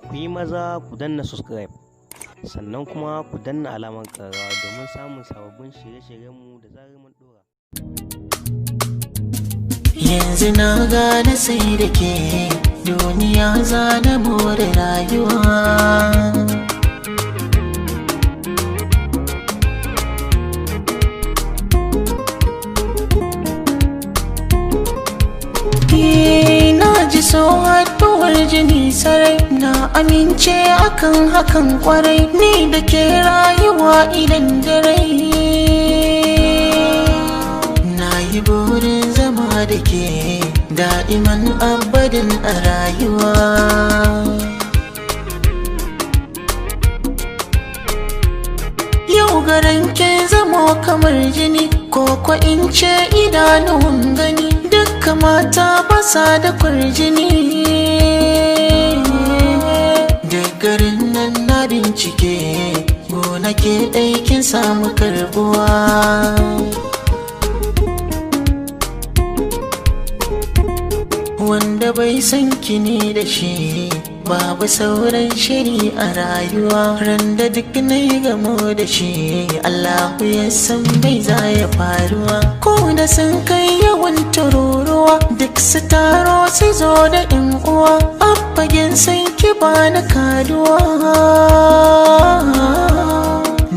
ku yi maza ku danna subscribe sannan kuma ku danna alamar ƙararrawa domin samun sababbin shirye-shiryenmu da zarar mun ɗora. Yanzu na gane sai da ke duniya za na more rayuwa. Na ji so haɗuwar jini sarai, na amince akan hakan kwarai, ni da ke rayuwa idan da rai. Na yi burin zama da ke da'iman abadin a rayuwa. Yau garin ke zamo kamar jini, ko in ce idanun gani, dukka mata basa da kwarjini. Da garin nan na bincike, gona ke ɗaikin samu karbuwa. Wanda bai san kini da shi babu sauran shiri a rayuwa. Randa duk na yi gamo da shi Allahu ya san bai za ya faruwa. Ko da sun kai yawan tururuwa duk su taro su zo da yan uwa, a fagen san ki ba na kaduwa.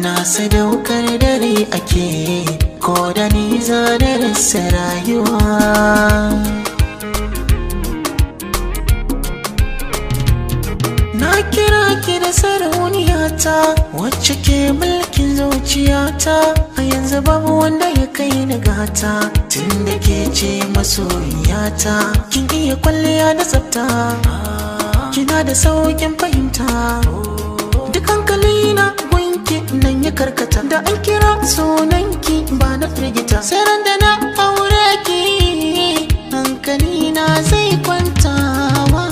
Na sadaukar dare ake ko da ni za da rasa rayuwa. Na kira ki da sarauniyata wacce ke mulkin zuciyata, a yanzu babu wanda ya kai ni gata, tunda ke ce masoyiyata. Kin iya kwalliya da tsafta, kina da saukin fahimta, duk hankalina gunki nan ya karkata. Da an kira sunanki ba na firgita, sai ran da na aure ki hankalina zai kwantawa.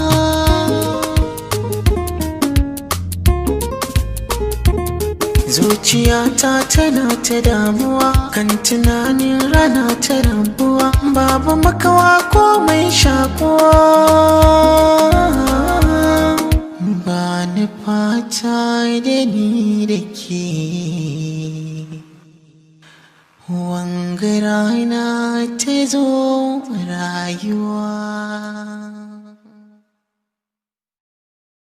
Zuciyata tana ta damuwa kan tunanin rana ta rabuwa, babu makawa ko mai shakuwa. Ba ni fata da ni da ke wanga rana ta zo rayuwa.